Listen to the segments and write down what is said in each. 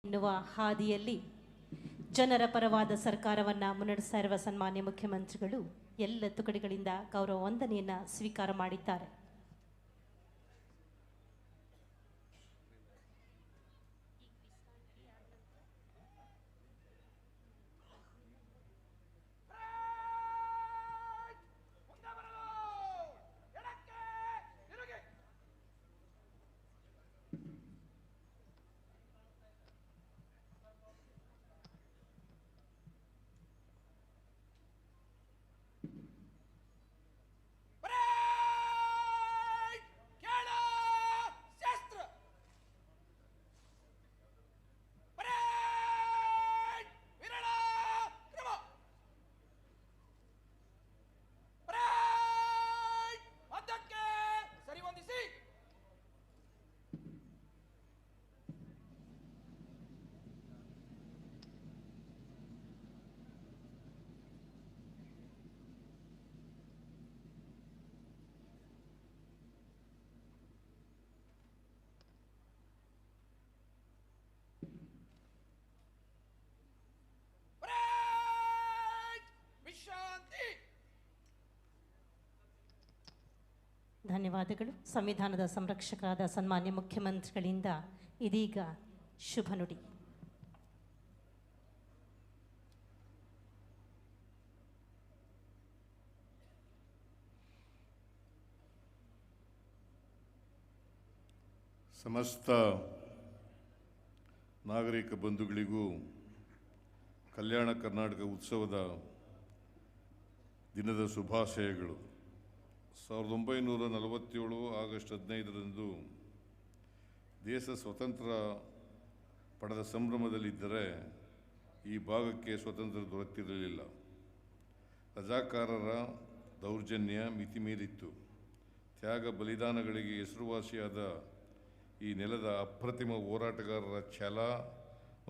ಎನ್ನುವ ಹಾದಿಯಲ್ಲಿ ಜನರ ಪರವಾದ ಸರ್ಕಾರವನ್ನು ಮುನ್ನಡೆಸ್ತಾ ಇರುವ ಸನ್ಮಾನ್ಯ ಮುಖ್ಯಮಂತ್ರಿಗಳು ಎಲ್ಲ ತುಕಡಿಗಳಿಂದ ಗೌರವ ವಂದನೆಯನ್ನು ಸ್ವೀಕಾರ ಮಾಡಿದ್ದಾರೆ. ಧನ್ಯವಾದಗಳು. ಸಂವಿಧಾನದ ಸಂರಕ್ಷಕರಾದ ಸನ್ಮಾನ್ಯ ಮುಖ್ಯಮಂತ್ರಿಗಳಿಂದ ಇದೀಗ ಶುಭ ನುಡಿ. ಸಮಸ್ತ ನಾಗರಿಕ ಬಂಧುಗಳಿಗೂ ಕಲ್ಯಾಣ ಕರ್ನಾಟಕ ಉತ್ಸವದ ದಿನದ ಶುಭಾಶಯಗಳು. 1947 ಆಗಸ್ಟ್ 15ರಂದು ದೇಶ ಸ್ವತಂತ್ರ ಪಡೆದ ಸಂಭ್ರಮದಲ್ಲಿದ್ದರೆ ಈ ಭಾಗಕ್ಕೆ ಸ್ವತಂತ್ರ ದೊರೆತಿರಲಿಲ್ಲ. ರಜಾಕಾರರ ದೌರ್ಜನ್ಯ ಮಿತಿಮೀರಿತ್ತು. ತ್ಯಾಗ ಬಲಿದಾನಗಳಿಗೆ ಹೆಸರುವಾಸಿಯಾದ ಈ ನೆಲದ ಅಪ್ರತಿಮ ಹೋರಾಟಗಾರರ ಛಲ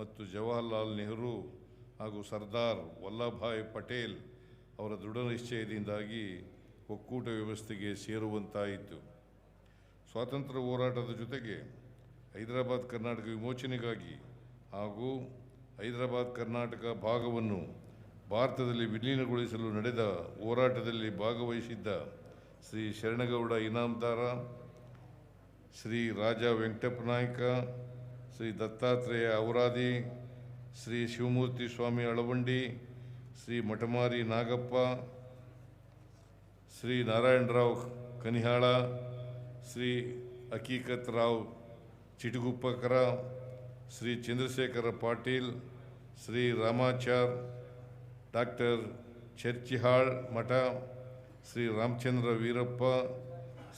ಮತ್ತು ಜವಾಹರ್ಲಾಲ್ ನೆಹರು ಹಾಗೂ ಸರ್ದಾರ್ ವಲ್ಲಭಭಾಯ್ ಪಟೇಲ್ ಅವರ ದೃಢ ನಿಶ್ಚಯದಿಂದಾಗಿ ಒಕ್ಕೂಟ ವ್ಯವಸ್ಥೆಗೆ ಸೇರುವಂತಾಯಿತು. ಸ್ವಾತಂತ್ರ್ಯ ಹೋರಾಟದ ಜೊತೆಗೆ ಹೈದರಾಬಾದ್ ಕರ್ನಾಟಕ ವಿಮೋಚನೆಗಾಗಿ ಹಾಗೂ ಹೈದರಾಬಾದ್ ಕರ್ನಾಟಕ ಭಾಗವನ್ನು ಭಾರತದಲ್ಲಿ ವಿಲೀನಗೊಳಿಸಲು ನಡೆದ ಹೋರಾಟದಲ್ಲಿ ಭಾಗವಹಿಸಿದ್ದ ಶ್ರೀ ಶರಣಗೌಡ ಇನಾಮದಾರ, ಶ್ರೀ ರಾಜ ವೆಂಕಟಪ್ಪ ನಾಯಕ, ಶ್ರೀ ದತ್ತಾತ್ರೇಯ ಔರಾದಿ, ಶ್ರೀ ಶಿವಮೂರ್ತಿ ಸ್ವಾಮಿ ಅಳವಂಡಿ, ಶ್ರೀ ಮಠಮಾರಿ ನಾಗಪ್ಪ, ಶ್ರೀ ನಾರಾಯಣರಾವ್ ಕನಿಹಾಳ, ಶ್ರೀ ಹಕೀಕತ್ ರಾವ್ ಚಿಟಗುಪ್ಪಕರ, ಶ್ರೀ ಚಂದ್ರಶೇಖರ ಪಾಟೀಲ್, ಶ್ರೀ ರಾಮಾಚಾರ್, ಡಾಕ್ಟರ್ ಚರ್ಚಿಹಾಳ್ ಮಠ, ಶ್ರೀ ರಾಮಚಂದ್ರ ವೀರಪ್ಪ,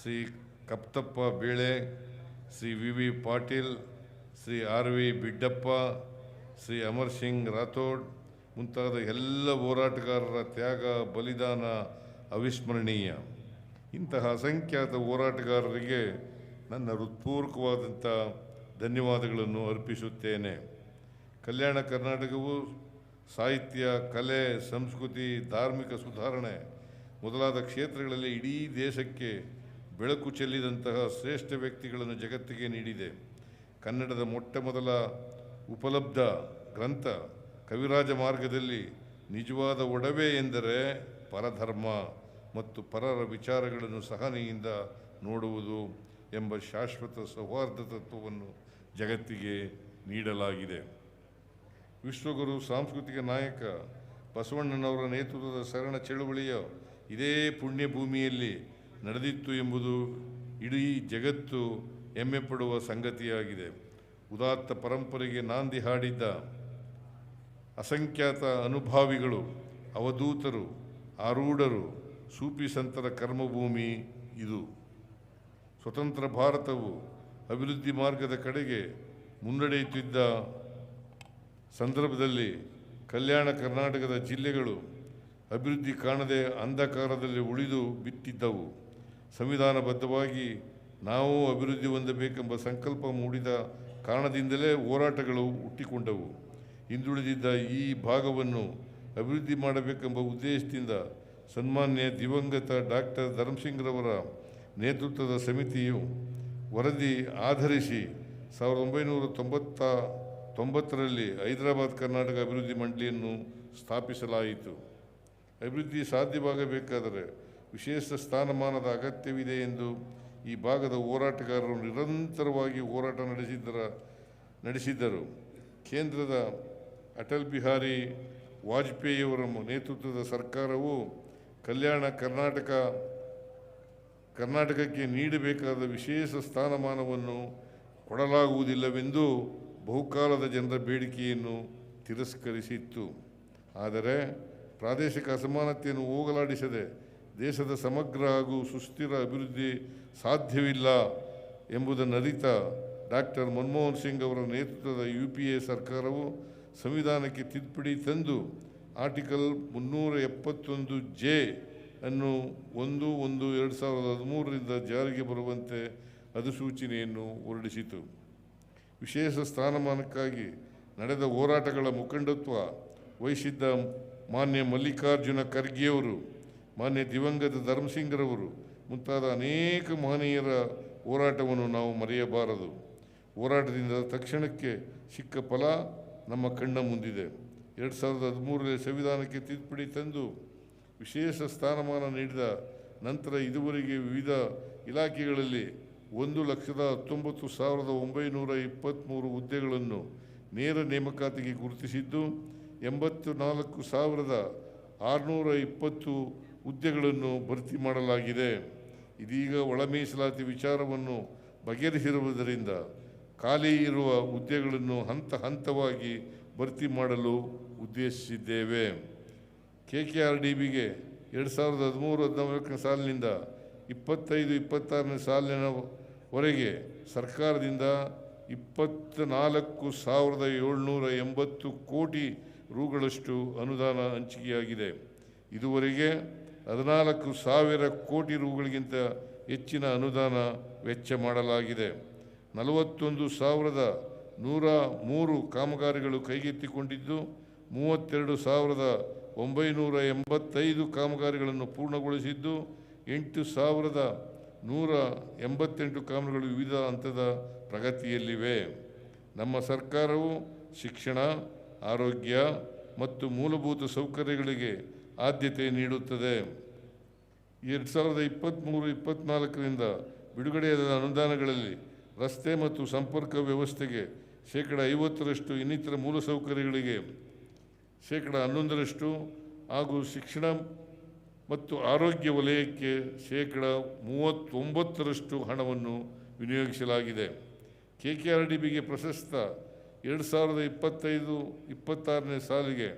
ಶ್ರೀ ಕಪ್ತಪ್ಪ ಬೇಳೆ, ಶ್ರೀ ವಿ ಪಾಟೀಲ್, ಶ್ರೀ ವಿ ಬಿಡ್ಡಪ್ಪ, ಶ್ರೀ ಅಮರ್ ಸಿಂಗ್ ರಾಥೋಡ್ ಮುಂತಾದ ಎಲ್ಲ ಹೋರಾಟಗಾರರ ತ್ಯಾಗ ಬಲಿದಾನ ಅವಿಸ್ಮರಣೀಯ. ಇಂತಹ ಅಸಂಖ್ಯಾತ ಹೋರಾಟಗಾರರಿಗೆ ನನ್ನ ಹೃತ್ಪೂರ್ವಕವಾದಂಥ ಧನ್ಯವಾದಗಳನ್ನು ಅರ್ಪಿಸುತ್ತೇನೆ. ಕಲ್ಯಾಣ ಕರ್ನಾಟಕವು ಸಾಹಿತ್ಯ, ಕಲೆ, ಸಂಸ್ಕೃತಿ, ಧಾರ್ಮಿಕ ಸುಧಾರಣೆ ಮೊದಲಾದ ಕ್ಷೇತ್ರಗಳಲ್ಲಿ ಇಡೀ ದೇಶಕ್ಕೆ ಬೆಳಕು ಚೆಲ್ಲಿದಂತಹ ಶ್ರೇಷ್ಠ ವ್ಯಕ್ತಿಗಳನ್ನು ಜಗತ್ತಿಗೆ ನೀಡಿದೆ. ಕನ್ನಡದ ಮೊಟ್ಟ ಮೊದಲ ಉಪಲಬ್ಧ ಗ್ರಂಥ ಕವಿರಾಜ ಮಾರ್ಗದಲ್ಲಿ ನಿಜವಾದ ಒಡವೆ ಎಂದರೆ ಪರಧರ್ಮ ಮತ್ತು ಪರರ ವಿಚಾರಗಳನ್ನು ಸಹನೆಯಿಂದ ನೋಡುವುದು ಎಂಬ ಶಾಶ್ವತ ಸೌಹಾರ್ದ ತತ್ವವನ್ನು ಜಗತ್ತಿಗೆ ನೀಡಲಾಗಿದೆ. ವಿಶ್ವಗುರು ಸಾಂಸ್ಕೃತಿಕ ನಾಯಕ ಬಸವಣ್ಣನವರ ನೇತೃತ್ವದ ಶರಣ ಚಳುವಳಿಯ ಇದೇ ಪುಣ್ಯ ಭೂಮಿಯಲ್ಲಿ ನಡೆದಿತ್ತು ಎಂಬುದು ಇಡೀ ಜಗತ್ತು ಹೆಮ್ಮೆ ಪಡುವ ಸಂಗತಿಯಾಗಿದೆ. ಉದಾತ್ತ ಪರಂಪರೆಗೆ ನಾಂದಿ ಹಾಡಿದ್ದ ಅಸಂಖ್ಯಾತ ಅನುಭಾವಿಗಳು, ಅವಧೂತರು, ಆರೂಢರು, ಸೂಫಿ ಸಂತರ ಕರ್ಮಭೂಮಿ ಇದು. ಸ್ವತಂತ್ರ ಭಾರತವು ಅಭಿವೃದ್ಧಿ ಮಾರ್ಗದ ಕಡೆಗೆ ಮುನ್ನಡೆಯುತ್ತಿದ್ದ ಸಂದರ್ಭದಲ್ಲಿ ಕಲ್ಯಾಣ ಕರ್ನಾಟಕದ ಜಿಲ್ಲೆಗಳು ಅಭಿವೃದ್ಧಿ ಕಾಣದೆ ಅಂಧಕಾರದಲ್ಲಿ ಉಳಿದು ಬಿಟ್ಟಿದ್ದವು. ಸಂವಿಧಾನಬದ್ಧವಾಗಿ ನಾವು ಅಭಿವೃದ್ಧಿ ಹೊಂದಬೇಕೆಂಬ ಸಂಕಲ್ಪ ಮೂಡಿದ ಕಾರಣದಿಂದಲೇ ಹೋರಾಟಗಳು ಹುಟ್ಟಿಕೊಂಡವು. ಹಿಂದುಳಿದಿದ್ದ ಈ ಭಾಗವನ್ನು ಅಭಿವೃದ್ಧಿ ಮಾಡಬೇಕೆಂಬ ಉದ್ದೇಶದಿಂದ ಸನ್ಮಾನ್ಯ ದಿವಂಗತ ಡಾಕ್ಟರ್ ಧರ್ಮಸಿಂಗ್ರವರ ನೇತೃತ್ವದ ಸಮಿತಿಯು ವರದಿ ಆಧರಿಸಿ 1990ರಲ್ಲಿ ಹೈದರಾಬಾದ್ ಕರ್ನಾಟಕ ಅಭಿವೃದ್ಧಿ ಮಂಡಳಿಯನ್ನು ಸ್ಥಾಪಿಸಲಾಯಿತು. ಅಭಿವೃದ್ಧಿ ಸಾಧ್ಯವಾಗಬೇಕಾದರೆ ವಿಶೇಷ ಸ್ಥಾನಮಾನದ ಅಗತ್ಯವಿದೆ ಎಂದು ಈ ಭಾಗದ ಹೋರಾಟಗಾರರು ನಿರಂತರವಾಗಿ ಹೋರಾಟ ನಡೆಸಿದ್ದರು. ಕೇಂದ್ರದ ಅಟಲ್ ಬಿಹಾರಿ ವಾಜಪೇಯಿಯವರ ನೇತೃತ್ವದ ಸರ್ಕಾರವು ಕರ್ನಾಟಕಕ್ಕೆ ನೀಡಬೇಕಾದ ವಿಶೇಷ ಸ್ಥಾನಮಾನವನ್ನು ಕೊಡಲಾಗುವುದಿಲ್ಲವೆಂದು ಬಹುಕಾಲದ ಜನರ ಬೇಡಿಕೆಯನ್ನು ತಿರಸ್ಕರಿಸಿತ್ತು. ಆದರೆ ಪ್ರಾದೇಶಿಕ ಅಸಮಾನತೆಯನ್ನು ಹೋಗಲಾಡಿಸದೆ ದೇಶದ ಸಮಗ್ರ ಹಾಗೂ ಸುಸ್ಥಿರ ಅಭಿವೃದ್ಧಿ ಸಾಧ್ಯವಿಲ್ಲ ಎಂಬುದನ್ನು ಅರಿತ ಡಾಕ್ಟರ್ ಮನಮೋಹನ್ ಸಿಂಗ್ ಅವರ ನೇತೃತ್ವದ UPA ಸರ್ಕಾರವು ಸಂವಿಧಾನಕ್ಕೆ ತಿದ್ದುಪಡಿ ತಂದು ಆರ್ಟಿಕಲ್ 371J ಅನ್ನು 1/1/2013 ಜಾರಿಗೆ ಬರುವಂತೆ ಅಧಿಸೂಚನೆಯನ್ನು ಹೊರಡಿಸಿತು. ವಿಶೇಷ ಸ್ಥಾನಮಾನಕ್ಕಾಗಿ ನಡೆದ ಹೋರಾಟಗಳ ಮುಖಂಡತ್ವ ವಹಿಸಿದ್ದ ಮಾನ್ಯ ಮಲ್ಲಿಕಾರ್ಜುನ ಖರ್ಗೆಯವರು, ಮಾನ್ಯ ದಿವಂಗತ ಧರ್ಮಸಿಂಗ್ರವರು ಮುಂತಾದ ಅನೇಕ ಮಹನೀಯರ ಹೋರಾಟವನ್ನು ನಾವು ಮರೆಯಬಾರದು. ಹೋರಾಟದಿಂದ ತಕ್ಷಣಕ್ಕೆ ಸಿಕ್ಕ ಫಲ ನಮ್ಮ ಕಣ್ಣ ಮುಂದಿದೆ. 2013ರಲ್ಲಿ ಸಂವಿಧಾನಕ್ಕೆ ತಿದ್ದುಪಡಿ ತಂದು ವಿಶೇಷ ಸ್ಥಾನಮಾನ ನೀಡಿದ ನಂತರ ಇದುವರೆಗೆ ವಿವಿಧ ಇಲಾಖೆಗಳಲ್ಲಿ 1,19,923 ಹುದ್ದೆಗಳನ್ನು ನೇರ ನೇಮಕಾತಿಗೆ ಗುರುತಿಸಿದ್ದು 84,620 ಹುದ್ದೆಗಳನ್ನು ಭರ್ತಿ ಮಾಡಲಾಗಿದೆ. ಇದೀಗ ಒಳ ಮೀಸಲಾತಿ ವಿಚಾರವನ್ನು ಬಗೆಹರಿಸಿರುವುದರಿಂದ ಖಾಲಿ ಇರುವ ಹುದ್ದೆಗಳನ್ನು ಹಂತ ಹಂತವಾಗಿ ಭರ್ತಿ ಮಾಡಲು ಉದ್ದೇಶಿಸಿದ್ದೇವೆ. KKRDBಗೆ 2013-14 ಸಾಲಿನಿಂದ 25-26 ಸಾಲಿನವರೆಗೆ ಸರ್ಕಾರದಿಂದ 24,780 ಕೋಟಿ ರೂಗಳಷ್ಟು ಅನುದಾನ ಹಂಚಿಕೆಯಾಗಿದೆ. ಇದುವರೆಗೆ 14,000 ಕೋಟಿ ರೂಗಳಿಗಿಂತ ಹೆಚ್ಚಿನ ಅನುದಾನ ವೆಚ್ಚ ಮಾಡಲಾಗಿದೆ. 41,103 ಕಾಮಗಾರಿಗಳು ಕೈಗೆತ್ತಿಕೊಂಡಿದ್ದು 32,985 ಕಾಮಗಾರಿಗಳನ್ನು ಪೂರ್ಣಗೊಳಿಸಿದ್ದು 8,188 ಕಾಮಗಾರಿಗಳು ವಿವಿಧ ಹಂತದ ಪ್ರಗತಿಯಲ್ಲಿವೆ. ನಮ್ಮ ಸರ್ಕಾರವು ಶಿಕ್ಷಣ, ಆರೋಗ್ಯ ಮತ್ತು ಮೂಲಭೂತ ಸೌಕರ್ಯಗಳಿಗೆ ಆದ್ಯತೆ ನೀಡುತ್ತದೆ. 2023-24ರಿಂದ ಬಿಡುಗಡೆಯಾದ ಅನುದಾನಗಳಲ್ಲಿ ರಸ್ತೆ ಮತ್ತು ಸಂಪರ್ಕ ವ್ಯವಸ್ಥೆಗೆ 50% ಇನ್ನಿತರ ಮೂಲಸೌಕರ್ಯಗಳಿಗೆ 11% ಹಾಗೂ ಶಿಕ್ಷಣ ಮತ್ತು ಆರೋಗ್ಯ ವಲಯಕ್ಕೆ 39% ಹಣವನ್ನು ವಿನಿಯೋಗಿಸಲಾಗಿದೆ. KKRDBಗೆ ಪ್ರಸಕ್ತ 2025-26ನೇ ಸಾಲಿಗೆ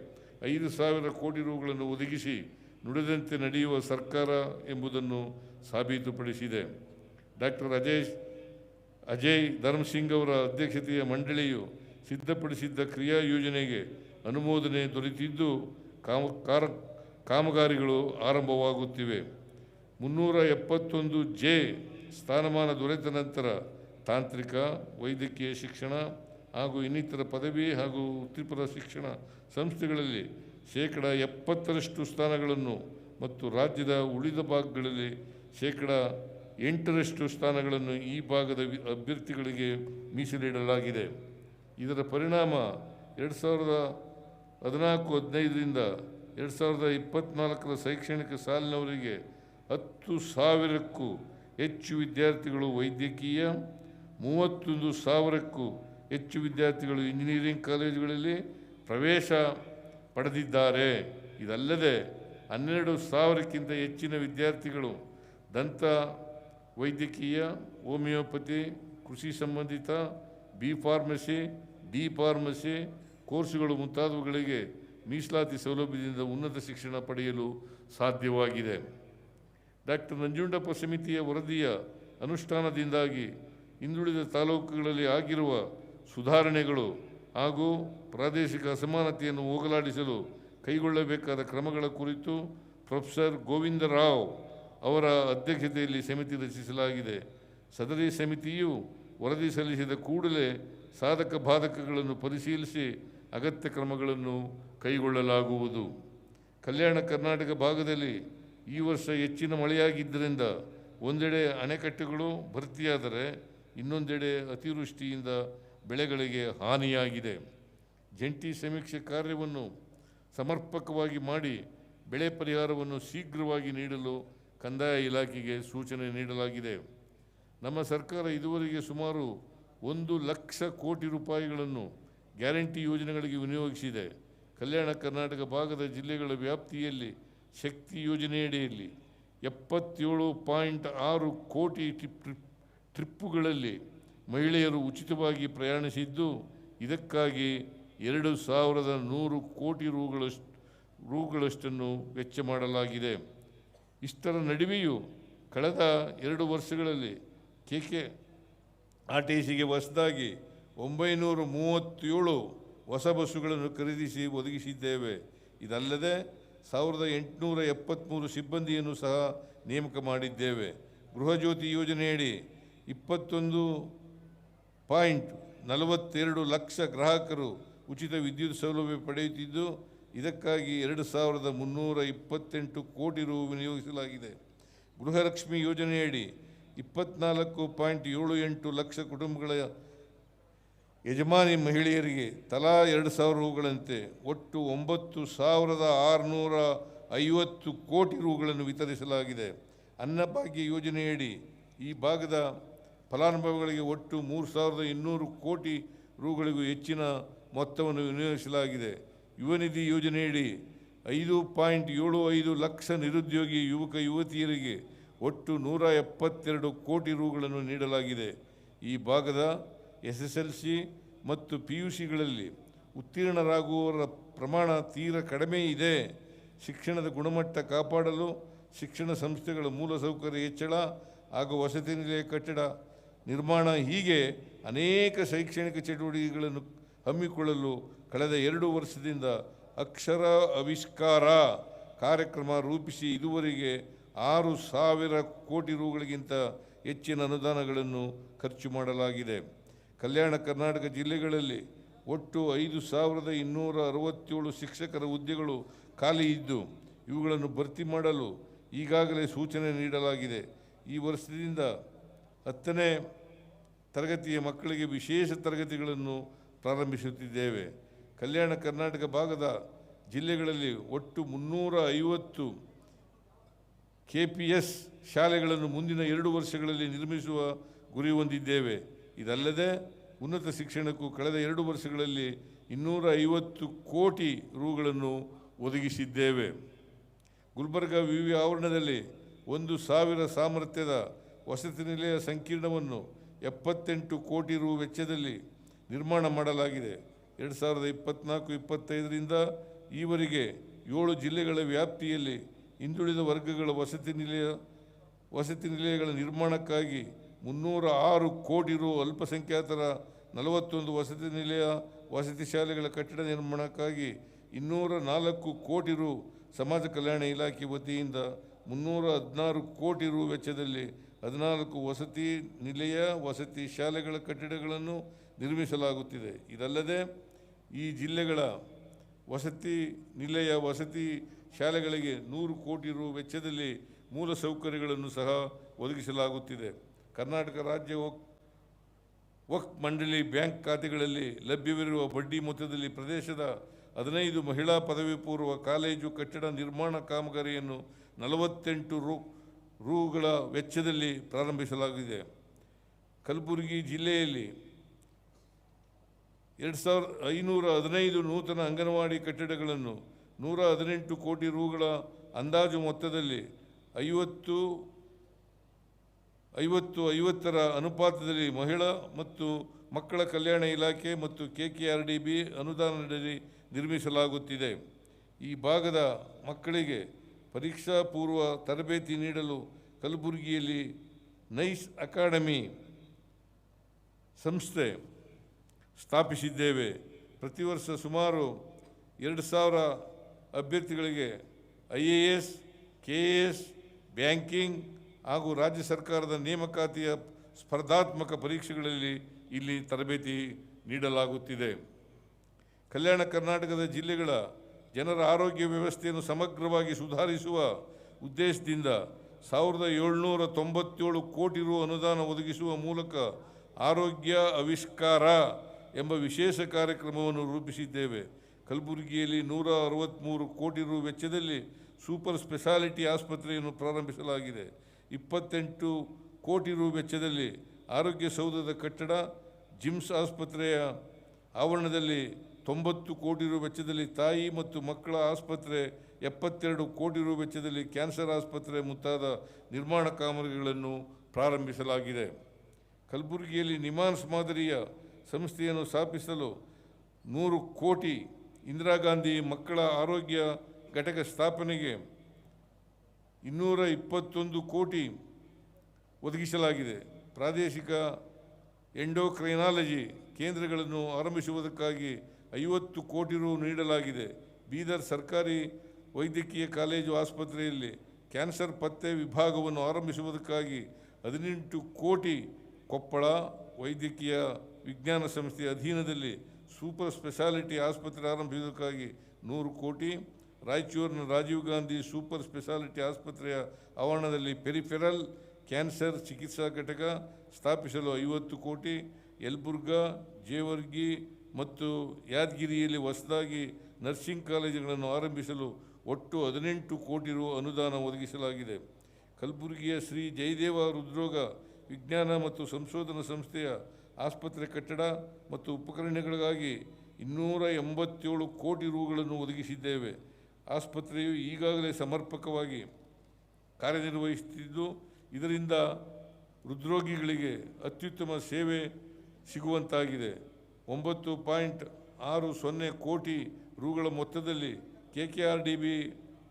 5,000 ಕೋಟಿ ರೂಗಳನ್ನು ಒದಗಿಸಿ ನುಡಿದಂತೆ ನಡೆಯುವ ಸರ್ಕಾರ ಎಂಬುದನ್ನು ಸಾಬೀತುಪಡಿಸಿದೆ. ಡಾಕ್ಟರ್ ಅಜಯ್ ಧರ್ಮಸಿಂಗ್ ಅವರ ಅಧ್ಯಕ್ಷತೆಯ ಮಂಡಳಿಯು ಸಿದ್ಧಪಡಿಸಿದ್ದ ಕ್ರಿಯಾ ಯೋಜನೆಗೆ ಅನುಮೋದನೆ ದೊರೆತಿದ್ದು ಕಾಮಗಾರಿಗಳು ಆರಂಭವಾಗುತ್ತಿವೆ. 371J ಸ್ಥಾನಮಾನ ದೊರೆತ ನಂತರ ತಾಂತ್ರಿಕ, ವೈದ್ಯಕೀಯ ಶಿಕ್ಷಣ ಹಾಗೂ ಇನ್ನಿತರ ಪದವಿ ಹಾಗೂ ವೃತ್ತಿಪರ ಶಿಕ್ಷಣ ಸಂಸ್ಥೆಗಳಲ್ಲಿ 70% ಸ್ಥಾನಗಳನ್ನು ಮತ್ತು ರಾಜ್ಯದ ಉಳಿದ ಭಾಗಗಳಲ್ಲಿ 8% ಸ್ಥಾನಗಳನ್ನು ಈ ಭಾಗದ ಅಭ್ಯರ್ಥಿಗಳಿಗೆ ಮೀಸಲಿಡಲಾಗಿದೆ. ಇದರ ಪರಿಣಾಮ 2014-15ರಿಂದ 2024 ಶೈಕ್ಷಣಿಕ ಸಾಲಿನವರೆಗೆ 10,000ಕ್ಕೂ ಹೆಚ್ಚು ವಿದ್ಯಾರ್ಥಿಗಳು ವೈದ್ಯಕೀಯ, 31,000ಕ್ಕೂ ಹೆಚ್ಚು ವಿದ್ಯಾರ್ಥಿಗಳು ಇಂಜಿನಿಯರಿಂಗ್ ಕಾಲೇಜುಗಳಲ್ಲಿ ಪ್ರವೇಶ ಪಡೆದಿದ್ದಾರೆ. ಇದಲ್ಲದೆ 12,000ಕ್ಕಿಂತ ಹೆಚ್ಚಿನ ವಿದ್ಯಾರ್ಥಿಗಳು ದಂತ ವೈದ್ಯಕೀಯ, ಹೋಮಿಯೋಪತಿ, ಕೃಷಿ ಸಂಬಂಧಿತ, B.Pharmacy, D.Pharmacy ಕೋರ್ಸುಗಳು ಮುಂತಾದವುಗಳಿಗೆ ಮೀಸಲಾತಿ ಸೌಲಭ್ಯದಿಂದ ಉನ್ನತ ಶಿಕ್ಷಣ ಪಡೆಯಲು ಸಾಧ್ಯವಾಗಿದೆ. ಡಾಕ್ಟರ್ ನಂಜುಂಡಪ್ಪ ಸಮಿತಿಯ ವರದಿಯ ಅನುಷ್ಠಾನದಿಂದಾಗಿ ಹಿಂದುಳಿದ ತಾಲೂಕುಗಳಲ್ಲಿ ಆಗಿರುವ ಸುಧಾರಣೆಗಳು ಹಾಗೂ ಪ್ರಾದೇಶಿಕ ಅಸಮಾನತೆಯನ್ನು ಹೋಗಲಾಡಿಸಲು ಕೈಗೊಳ್ಳಬೇಕಾದ ಕ್ರಮಗಳ ಕುರಿತು ಪ್ರೊಫೆಸರ್ ಗೋವಿಂದರಾವ್ ಅವರ ಅಧ್ಯಕ್ಷತೆಯಲ್ಲಿ ಸಮಿತಿ ರಚಿಸಲಾಗಿದೆ. ಸದರಿ ಸಮಿತಿಯು ವರದಿ ಸಲ್ಲಿಸಿದ ಕೂಡಲೇ ಸಾಧಕ ಬಾಧಕಗಳನ್ನು ಪರಿಶೀಲಿಸಿ ಅಗತ್ಯ ಕ್ರಮಗಳನ್ನು ಕೈಗೊಳ್ಳಲಾಗುವುದು. ಕಲ್ಯಾಣ ಕರ್ನಾಟಕ ಭಾಗದಲ್ಲಿ ಈ ವರ್ಷ ಹೆಚ್ಚಿನ ಮಳೆಯಾಗಿದ್ದರಿಂದ ಒಂದೆಡೆ ಅಣೆಕಟ್ಟೆಗಳು ಭರ್ತಿಯಾದರೆ ಇನ್ನೊಂದೆಡೆ ಅತಿವೃಷ್ಟಿಯಿಂದ ಬೆಳೆಗಳಿಗೆ ಹಾನಿಯಾಗಿದೆ. ಜಂಟಿ ಸಮೀಕ್ಷೆ ಕಾರ್ಯವನ್ನು ಸಮರ್ಪಕವಾಗಿ ಮಾಡಿ ಬೆಳೆ ಪರಿಹಾರವನ್ನು ಶೀಘ್ರವಾಗಿ ನೀಡಲು ಕಂದಾಯ ಇಲಾಖೆಗೆ ಸೂಚನೆ ನೀಡಲಾಗಿದೆ. ನಮ್ಮ ಸರ್ಕಾರ ಇದುವರೆಗೆ ಸುಮಾರು 1,00,000 ಕೋಟಿ ರೂಪಾಯಿಗಳನ್ನು ಗ್ಯಾರಂಟಿ ಯೋಜನೆಗಳಿಗೆ ವಿನಿಯೋಗಿಸಿದೆ. ಕಲ್ಯಾಣ ಕರ್ನಾಟಕ ಭಾಗದ ಜಿಲ್ಲೆಗಳ ವ್ಯಾಪ್ತಿಯಲ್ಲಿ ಶಕ್ತಿ ಯೋಜನೆಯಡಿಯಲ್ಲಿ 77.6 ಕೋಟಿ ಟ್ರಿಪ್ಪುಗಳಲ್ಲಿ ಮಹಿಳೆಯರು ಉಚಿತವಾಗಿ ಪ್ರಯಾಣಿಸಿದ್ದು, ಇದಕ್ಕಾಗಿ 2,100 ಕೋಟಿ ರೂಗಳಷ್ಟನ್ನು ವೆಚ್ಚ ಮಾಡಲಾಗಿದೆ. ಇಷ್ಟರ ನಡುವೆಯೂ ಕಳೆದ 2 ವರ್ಷಗಳಲ್ಲಿ KKRTCಗೆ ಹೊಸದಾಗಿ 937 ಹೊಸ ಬಸ್ಸುಗಳನ್ನು ಖರೀದಿಸಿ ಒದಗಿಸಿದ್ದೇವೆ. ಇದಲ್ಲದೆ 1,873 ಸಿಬ್ಬಂದಿಯನ್ನು ಸಹ ನೇಮಕ ಮಾಡಿದ್ದೇವೆ. ಗೃಹಜ್ಯೋತಿ ಯೋಜನೆಯಡಿ 21.42 ಲಕ್ಷ ಗ್ರಾಹಕರು ಉಚಿತ ವಿದ್ಯುತ್ ಸೌಲಭ್ಯ ಪಡೆಯುತ್ತಿದ್ದು, ಇದಕ್ಕಾಗಿ 2,328 ಕೋಟಿ ರು ವಿನಿಯೋಗಿಸಲಾಗಿದೆ. ಗೃಹಲಕ್ಷ್ಮಿ ಯೋಜನೆಯಡಿ 24.78 ಲಕ್ಷ ಕುಟುಂಬಗಳ ಯಜಮಾನಿ ಮಹಿಳೆಯರಿಗೆ ತಲಾ 2,000 ರೂಗಳಂತೆ ಒಟ್ಟು 9,650 ಕೋಟಿ ರೂಗಳನ್ನು ವಿತರಿಸಲಾಗಿದೆ. ಅನ್ನಭಾಗ್ಯ ಯೋಜನೆಯಡಿ ಈ ಭಾಗದ ಫಲಾನುಭವಿಗಳಿಗೆ ಒಟ್ಟು 3,200 ಕೋಟಿ ರೂಗಳಿಗೂ ಹೆಚ್ಚಿನ ಮೊತ್ತವನ್ನು ವಿನಿಯೋಗಿಸಲಾಗಿದೆ. ಯುವ ನಿಧಿ ಯೋಜನೆಯಡಿ 5.75 ಲಕ್ಷ ನಿರುದ್ಯೋಗಿ ಯುವಕ ಯುವತಿಯರಿಗೆ ಒಟ್ಟು 172 ಕೋಟಿ ರೂಗಳನ್ನು ನೀಡಲಾಗಿದೆ. ಈ ಭಾಗದ SSLC ಮತ್ತು PUCಗಳಲ್ಲಿ ಉತ್ತೀರ್ಣರಾಗುವವರ ಪ್ರಮಾಣ ತೀರ ಕಡಿಮೆ ಇದೆ. ಶಿಕ್ಷಣದ ಗುಣಮಟ್ಟ ಕಾಪಾಡಲು ಶಿಕ್ಷಣ ಸಂಸ್ಥೆಗಳ ಮೂಲಸೌಕರ್ಯ ಹೆಚ್ಚಳ ಹಾಗೂ ವಸತಿ ನಿಲಯ ಕಟ್ಟಡ ನಿರ್ಮಾಣ ಹೀಗೆ ಅನೇಕ ಶೈಕ್ಷಣಿಕ ಚಟುವಟಿಕೆಗಳನ್ನು ಹಮ್ಮಿಕೊಳ್ಳಲು ಕಳೆದ 2 ವರ್ಷದಿಂದ ಅಕ್ಷರ ಆವಿಷ್ಕಾರ ಕಾರ್ಯಕ್ರಮ ರೂಪಿಸಿ ಇದುವರೆಗೆ 6,000 ಕೋಟಿ ರೂಗಳಿಗಿಂತ ಹೆಚ್ಚಿನ ಅನುದಾನಗಳನ್ನು ಖರ್ಚು ಮಾಡಲಾಗಿದೆ. ಕಲ್ಯಾಣ ಕರ್ನಾಟಕ ಜಿಲ್ಲೆಗಳಲ್ಲಿ ಒಟ್ಟು 5,267 ಶಿಕ್ಷಕರ ಹುದ್ದೆಗಳು ಖಾಲಿ ಇದ್ದು, ಇವುಗಳನ್ನು ಭರ್ತಿ ಮಾಡಲು ಈಗಾಗಲೇ ಸೂಚನೆ ನೀಡಲಾಗಿದೆ. ಈ ವರ್ಷದಿಂದ 10ನೇ ತರಗತಿಯ ಮಕ್ಕಳಿಗೆ ವಿಶೇಷ ತರಗತಿಗಳನ್ನು ಪ್ರಾರಂಭಿಸುತ್ತಿದ್ದೇವೆ. ಕಲ್ಯಾಣ ಕರ್ನಾಟಕ ಭಾಗದ ಜಿಲ್ಲೆಗಳಲ್ಲಿ ಒಟ್ಟು 350 KPS ಶಾಲೆಗಳನ್ನು ಮುಂದಿನ 2 ವರ್ಷಗಳಲ್ಲಿ ನಿರ್ಮಿಸುವ ಗುರಿ ಹೊಂದಿದ್ದೇವೆ. ಇದಲ್ಲದೆ ಉನ್ನತ ಶಿಕ್ಷಣಕ್ಕೂ ಕಳೆದ 2 ವರ್ಷಗಳಲ್ಲಿ 250 ಕೋಟಿ ರೂಗಳನ್ನು ಒದಗಿಸಿದ್ದೇವೆ. ಗುಲ್ಬರ್ಗ ವಿವಿ ಆವರಣದಲ್ಲಿ 1,000 ಸಾಮರ್ಥ್ಯದ ವಸತಿ ನಿಲಯ ಸಂಕೀರ್ಣವನ್ನು 78 ಕೋಟಿ ರು ವೆಚ್ಚದಲ್ಲಿ ನಿರ್ಮಾಣ ಮಾಡಲಾಗಿದೆ. 2024-25ರಿಂದ ಈವರೆಗೆ 7 ಜಿಲ್ಲೆಗಳ ವ್ಯಾಪ್ತಿಯಲ್ಲಿ ಹಿಂದುಳಿದ ವರ್ಗಗಳ ವಸತಿ ನಿಲಯಗಳ ನಿರ್ಮಾಣಕ್ಕಾಗಿ 306 ಕೋಟಿ ರು, ಅಲ್ಪಸಂಖ್ಯಾತರ 41 ವಸತಿ ನಿಲಯ ವಸತಿ ಶಾಲೆಗಳ ಕಟ್ಟಡ ನಿರ್ಮಾಣಕ್ಕಾಗಿ 204 ಕೋಟಿ ರು, ಸಮಾಜ ಕಲ್ಯಾಣ ಇಲಾಖೆ ವತಿಯಿಂದ 316 ಕೋಟಿ ರು ವೆಚ್ಚದಲ್ಲಿ 14 ವಸತಿ ನಿಲಯ ವಸತಿ ಶಾಲೆಗಳ ಕಟ್ಟಡಗಳನ್ನು ನಿರ್ಮಿಸಲಾಗುತ್ತಿದೆ. ಇದಲ್ಲದೆ ಈ ಜಿಲ್ಲೆಗಳ ವಸತಿ ನಿಲಯ ವಸತಿ ಶಾಲೆಗಳಿಗೆ 100 ಕೋಟಿ ರು ವೆಚ್ಚದಲ್ಲಿ ಮೂಲ ಸೌಕರ್ಯಗಳನ್ನು ಸಹ ಒದಗಿಸಲಾಗುತ್ತಿದೆ. ಕರ್ನಾಟಕ ರಾಜ್ಯ ವಕ್ಫ್ ಮಂಡಳಿ ಬ್ಯಾಂಕ್ ಖಾತೆಗಳಲ್ಲಿ ಲಭ್ಯವಿರುವ ಬಡ್ಡಿ ಮೊತ್ತದಲ್ಲಿ ಪ್ರದೇಶದ 15 ಮಹಿಳಾ ಪದವಿ ಪೂರ್ವ ಕಾಲೇಜು ಕಟ್ಟಡ ನಿರ್ಮಾಣ ಕಾಮಗಾರಿಯನ್ನು 48 ರೂಗಳ ವೆಚ್ಚದಲ್ಲಿ ಪ್ರಾರಂಭಿಸಲಾಗಿದೆ. ಕಲಬುರಗಿ ಜಿಲ್ಲೆಯಲ್ಲಿ 2,515 ನೂತನ ಅಂಗನವಾಡಿ ಕಟ್ಟಡಗಳನ್ನು 118 ಕೋಟಿ ರೂಗಳ ಅಂದಾಜು ಮೊತ್ತದಲ್ಲಿ 50-50 ಅನುಪಾತದಲ್ಲಿ ಮಹಿಳಾ ಮತ್ತು ಮಕ್ಕಳ ಕಲ್ಯಾಣ ಇಲಾಖೆ ಮತ್ತು KKRDB ಅನುದಾನದಲ್ಲಿ ನಿರ್ಮಿಸಲಾಗುತ್ತಿದೆ. ಈ ಭಾಗದ ಮಕ್ಕಳಿಗೆ ಪರೀಕ್ಷಾ ಪೂರ್ವ ತರಬೇತಿ ನೀಡಲು ಕಲಬುರಗಿಯಲ್ಲಿ ನೈಸ್ ಅಕಾಡೆಮಿ ಸಂಸ್ಥೆ ಸ್ಥಾಪಿಸಿದ್ದೇವೆ. ಪ್ರತಿ ವರ್ಷ ಸುಮಾರು 2,000 ಅಭ್ಯರ್ಥಿಗಳಿಗೆ IAS, KAS, ಬ್ಯಾಂಕಿಂಗ್ ಹಾಗೂ ರಾಜ್ಯ ಸರ್ಕಾರದ ನೇಮಕಾತಿಯ ಸ್ಪರ್ಧಾತ್ಮಕ ಪರೀಕ್ಷೆಗಳಲ್ಲಿ ಇಲ್ಲಿ ತರಬೇತಿ ನೀಡಲಾಗುತ್ತಿದೆ. ಕಲ್ಯಾಣ ಕರ್ನಾಟಕದ ಜಿಲ್ಲೆಗಳ ಜನರ ಆರೋಗ್ಯ ವ್ಯವಸ್ಥೆಯನ್ನು ಸಮಗ್ರವಾಗಿ ಸುಧಾರಿಸುವ ಉದ್ದೇಶದಿಂದ 1,797 ಕೋಟಿ ರು ಅನುದಾನ ಒದಗಿಸುವ ಮೂಲಕ ಆರೋಗ್ಯ ಆವಿಷ್ಕಾರ ಎಂಬ ವಿಶೇಷ ಕಾರ್ಯಕ್ರಮವನ್ನು ರೂಪಿಸಿದ್ದೇವೆ. ಕಲಬುರಗಿಯಲ್ಲಿ 163 ಕೋಟಿ ರು ವೆಚ್ಚದಲ್ಲಿ ಸೂಪರ್ ಸ್ಪೆಷಾಲಿಟಿ ಆಸ್ಪತ್ರೆಯನ್ನು ಪ್ರಾರಂಭಿಸಲಾಗಿದೆ. 28 ಕೋಟಿ ರು ವೆಚ್ಚದಲ್ಲಿ ಆರೋಗ್ಯ ಸೌಧದ ಕಟ್ಟಡ, ಜಿಮ್ಸ್ ಆಸ್ಪತ್ರೆಯ ಆವರಣದಲ್ಲಿ 90 ಕೋಟಿ ರು ವೆಚ್ಚದಲ್ಲಿ ತಾಯಿ ಮತ್ತು ಮಕ್ಕಳ ಆಸ್ಪತ್ರೆ, 72 ಕೋಟಿ ರು ವೆಚ್ಚದಲ್ಲಿ ಕ್ಯಾನ್ಸರ್ ಆಸ್ಪತ್ರೆ ಮುಂತಾದ ನಿರ್ಮಾಣ ಕಾಮಗಾರಿಗಳನ್ನು ಪ್ರಾರಂಭಿಸಲಾಗಿದೆ. ಕಲಬುರಗಿಯಲ್ಲಿ ನಿಮಾನ್ಸ್ ಮಾದರಿಯ ಸಂಸ್ಥೆಯನ್ನು ಸ್ಥಾಪಿಸಲು 100 ಕೋಟಿ, ಇಂದಿರಾ ಗಾಂಧಿ ಮಕ್ಕಳ ಆರೋಗ್ಯ ಘಟಕ ಸ್ಥಾಪನೆಗೆ 221 ಕೋಟಿ ಒದಗಿಸಲಾಗಿದೆ. ಪ್ರಾದೇಶಿಕ ಎಂಡೋಕ್ರೈನಾಲಜಿ ಕೇಂದ್ರಗಳನ್ನು ಆರಂಭಿಸುವುದಕ್ಕಾಗಿ 50 ಕೋಟಿ ರು ನೀಡಲಾಗಿದೆ. ಬೀದರ್ ಸರ್ಕಾರಿ ವೈದ್ಯಕೀಯ ಕಾಲೇಜು ಆಸ್ಪತ್ರೆಯಲ್ಲಿ ಕ್ಯಾನ್ಸರ್ ಪತ್ತೆ ವಿಭಾಗವನ್ನು ಆರಂಭಿಸುವುದಕ್ಕಾಗಿ 18 ಕೋಟಿ, ಕೊಪ್ಪಳ ವೈದ್ಯಕೀಯ ವಿಜ್ಞಾನ ಸಂಸ್ಥೆಯ ಅಧೀನದಲ್ಲಿ ಸೂಪರ್ ಸ್ಪೆಷಾಲಿಟಿ ಆಸ್ಪತ್ರೆ ಆರಂಭಿಸುವುದಕ್ಕಾಗಿ 100 ಕೋಟಿ, ರಾಯಚೂರಿನ ರಾಜೀವ್ ಗಾಂಧಿ ಸೂಪರ್ ಸ್ಪೆಷಾಲಿಟಿ ಆಸ್ಪತ್ರೆಯ ಆವರಣದಲ್ಲಿ ಪೆರಿಫೆರಲ್ ಕ್ಯಾನ್ಸರ್ ಚಿಕಿತ್ಸಾ ಘಟಕ ಸ್ಥಾಪಿಸಲು 50 ಕೋಟಿ, ಯಲಬುರ್ಗಾ, ಜೇವರ್ಗಿ ಮತ್ತು ಯಾದಗಿರಿಯಲ್ಲಿ ಹೊಸದಾಗಿ ನರ್ಸಿಂಗ್ ಕಾಲೇಜುಗಳನ್ನು ಆರಂಭಿಸಲು ಒಟ್ಟು 18 ಕೋಟಿ ರು ಅನುದಾನ ಒದಗಿಸಲಾಗಿದೆ. ಕಲಬುರಗಿಯ ಶ್ರೀ ಜಯದೇವ ಹೃದ್ರೋಗ ವಿಜ್ಞಾನ ಮತ್ತು ಸಂಶೋಧನಾ ಸಂಸ್ಥೆಯ ಆಸ್ಪತ್ರೆ ಕಟ್ಟಡ ಮತ್ತು ಉಪಕರಣಗಳಿಗಾಗಿ 287 ಕೋಟಿ ರುಗಳನ್ನು ಒದಗಿಸಿದ್ದೇವೆ. ಆಸ್ಪತ್ರೆಯು ಈಗಾಗಲೇ ಸಮರ್ಪಕವಾಗಿ ಕಾರ್ಯನಿರ್ವಹಿಸುತ್ತಿದ್ದು, ಇದರಿಂದ ಹೃದ್ರೋಗಿಗಳಿಗೆ ಅತ್ಯುತ್ತಮ ಸೇವೆ ಸಿಗುವಂತಾಗಿದೆ. 9.60 ಕೋಟಿ ರುಗಳ ಮೊತ್ತದಲ್ಲಿ KKRDB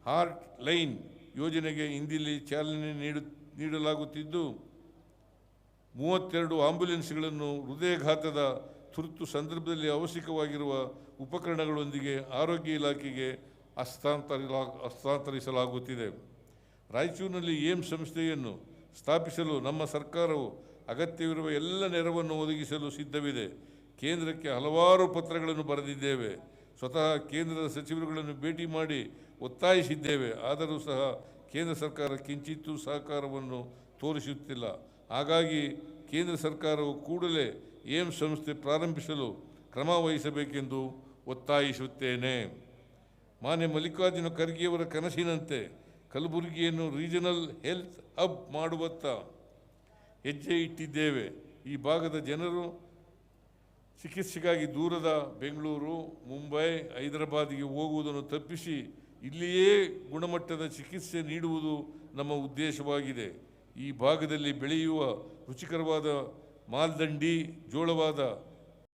ಹಾರ್ಟ್ ಲೈನ್ ಯೋಜನೆಗೆ ಇಂದಿಲ್ಲಿ ಚಾಲನೆ ನೀಡಲಾಗುತ್ತಿದ್ದು, 32 ಆಂಬ್ಯುಲೆನ್ಸ್ಗಳನ್ನು ಹೃದಯಘಾತದ ತುರ್ತು ಸಂದರ್ಭದಲ್ಲಿ ಅವಶ್ಯಕವಾಗಿರುವ ಉಪಕರಣಗಳೊಂದಿಗೆ ಆರೋಗ್ಯ ಇಲಾಖೆಗೆ ಹಸ್ತಾಂತರಿಸಲಾಗುತ್ತಿದೆ. ರಾಯಚೂರಿನಲ್ಲಿ ಏಮ್ಸ್ ಸಂಸ್ಥೆಯನ್ನು ಸ್ಥಾಪಿಸಲು ನಮ್ಮ ಸರ್ಕಾರವು ಅಗತ್ಯವಿರುವ ಎಲ್ಲ ನೆರವನ್ನು ಒದಗಿಸಲು ಸಿದ್ಧವಿದೆ. ಕೇಂದ್ರಕ್ಕೆ ಹಲವಾರು ಪತ್ರಗಳನ್ನು ಬರೆದಿದ್ದೇವೆ. ಸ್ವತಃ ಕೇಂದ್ರದ ಸಚಿವರುಗಳನ್ನು ಭೇಟಿ ಮಾಡಿ ಒತ್ತಾಯಿಸಿದ್ದೇವೆ. ಆದರೂ ಸಹ ಕೇಂದ್ರ ಸರ್ಕಾರ ಕಿಂಚಿತ್ತೂ ಸಹಕಾರವನ್ನು ತೋರಿಸುತ್ತಿಲ್ಲ. ಹಾಗಾಗಿ ಕೇಂದ್ರ ಸರ್ಕಾರವು ಕೂಡಲೇ ಏಮ್ಸ್ ಸಂಸ್ಥೆ ಪ್ರಾರಂಭಿಸಲು ಕ್ರಮ ವಹಿಸಬೇಕೆಂದು ಒತ್ತಾಯಿಸುತ್ತೇನೆ. ಮಾನ್ಯ ಮಲ್ಲಿಕಾರ್ಜುನ ಖರ್ಗೆಯವರ ಕನಸಿನಂತೆ ಕಲಬುರಗಿಯನ್ನು ರೀಜನಲ್ ಹೆಲ್ತ್ ಹಬ್ ಮಾಡುವತ್ತ ಹೆಜ್ಜೆ ಇಟ್ಟಿದ್ದೇವೆ. ಈ ಭಾಗದ ಜನರು ಚಿಕಿತ್ಸೆಗಾಗಿ ದೂರದ ಬೆಂಗಳೂರು, ಮುಂಬೈ, ಹೈದರಾಬಾದಿಗೆ ಹೋಗುವುದನ್ನು ತಪ್ಪಿಸಿ ಇಲ್ಲಿಯೇ ಗುಣಮಟ್ಟದ ಚಿಕಿತ್ಸೆ ನೀಡುವುದು ನಮ್ಮ ಉದ್ದೇಶವಾಗಿದೆ. ಈ ಭಾಗದಲ್ಲಿ ಬೆಳೆಯುವ ರುಚಿಕರವಾದ ಮಾಲ್ದಂಡಿ, ಜೋಳವಾದ